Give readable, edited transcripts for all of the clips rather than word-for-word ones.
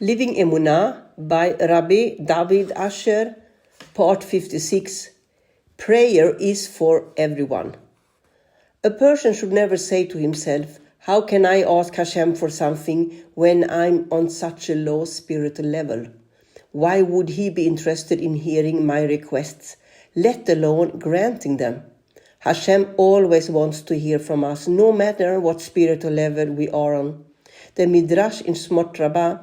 Living Emunah by Rabbi David Asher, part 56. Prayer is for everyone. A person should never say to himself, "How can I ask Hashem for something when I'm on such a low spiritual level? Why would he be interested in hearing my requests, let alone granting them?" Hashem always wants to hear from us, no matter what spiritual level we are on. The Midrash in Shmot Rabbah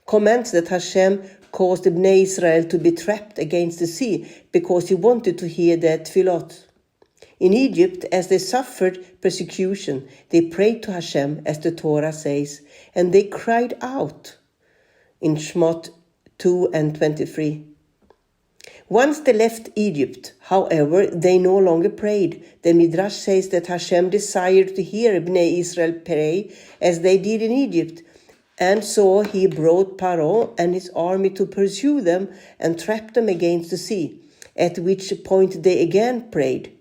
comments that Hashem caused the Bnei Israel to be trapped against the sea because he wanted to hear their tefillot. In Egypt, as they suffered persecution, they prayed to Hashem, as the Torah says, and they cried out in Shmot 2 and 23. Once they left Egypt, however, they no longer prayed. The Midrash says that Hashem desired to hear Bnei Israel pray as they did in Egypt, and so he brought Paro and his army to pursue them and trap them against the sea, at which point they again prayed.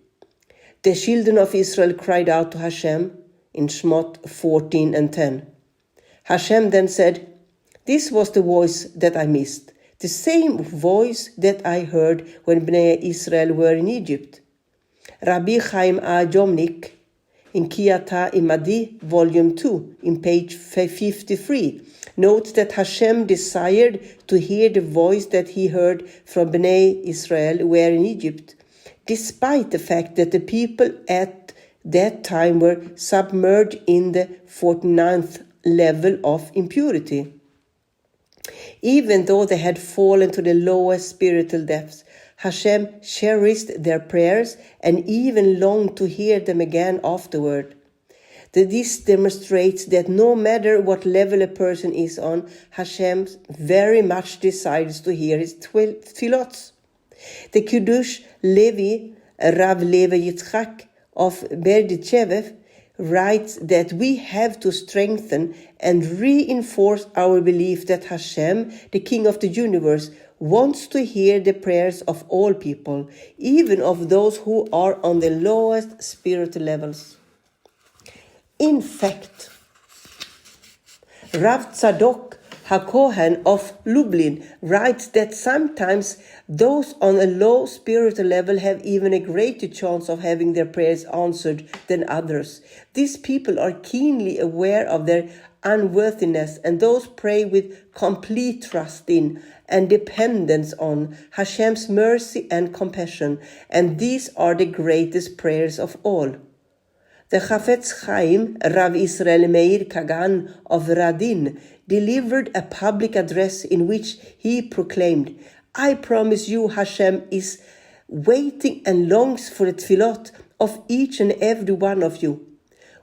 The children of Israel cried out to Hashem in Shmot 14 and 10. Hashem then said, "This was the voice that I missed, the same voice that I heard when Bnei Israel were in Egypt." Rabbi Chaim Jomnik in Kiyata Imadi, Volume 2, in page 53, notes that Hashem desired to hear the voice that he heard from Bnei Israel were in Egypt, despite the fact that the people at that time were submerged in the 49th level of impurity. Even though they had fallen to the lowest spiritual depths, Hashem cherished their prayers and even longed to hear them again afterward. This demonstrates that no matter what level a person is on, Hashem very much decides to hear his tefillot. The Kiddush Levi, Rav Levi Yitzchak of Berdichev, writes that we have to strengthen and reinforce our belief that Hashem, the King of the universe, wants to hear the prayers of all people, even of those who are on the lowest spiritual levels. In fact, Rav Tzadok HaKohen of Lublin writes that sometimes those on a low spiritual level have even a greater chance of having their prayers answered than others. These people are keenly aware of their unworthiness, and those pray with complete trust in and dependence on Hashem's mercy and compassion, and these are the greatest prayers of all. The Chafetz Chaim, Rav Israel Meir Kagan of Radin, delivered a public address in which he proclaimed, "I promise you Hashem is waiting and longs for the tefillot of each and every one of you.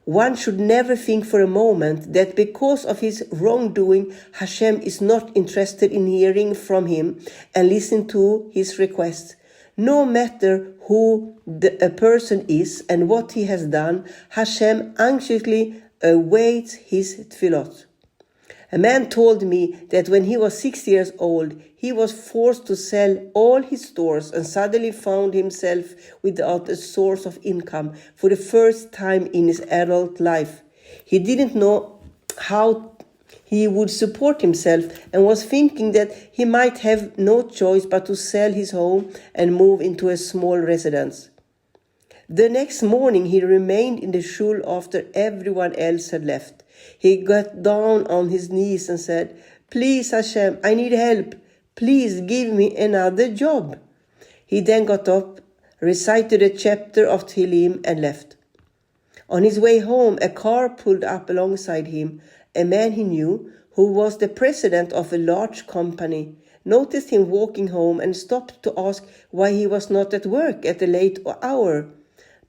One should never think for a moment that because of his wrongdoing, Hashem is not interested in hearing from him and listening to his requests. No matter who a person is and what he has done, Hashem anxiously awaits his tefillot." A man told me that when he was 6 years old, he was forced to sell all his stores and suddenly found himself without a source of income for the first time in his adult life. He didn't know how he would support himself and was thinking that he might have no choice but to sell his home and move into a small residence. The next morning he remained in the shul after everyone else had left. He got down on his knees and said, "Please Hashem, I need help. Please give me another job." He then got up, recited a chapter of Tehillim and left. On his way home, a car pulled up alongside him. A man he knew, who was the president of a large company, noticed him walking home and stopped to ask why he was not at work at a late hour.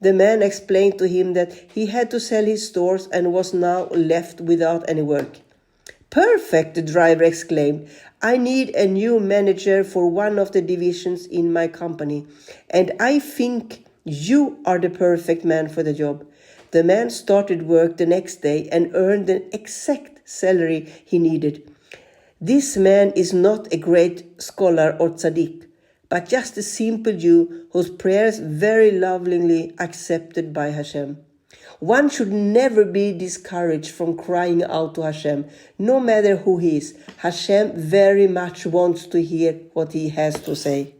The man explained to him that he had to sell his stores and was now left without any work. "Perfect," the driver exclaimed. "I need a new manager for one of the divisions in my company, and I think you are the perfect man for the job." The man started work the next day and earned the exact salary he needed. This man is not a great scholar or tzaddik, but just a simple Jew whose prayers very lovingly accepted by Hashem. One should never be discouraged from crying out to Hashem, no matter who he is. Hashem very much wants to hear what he has to say.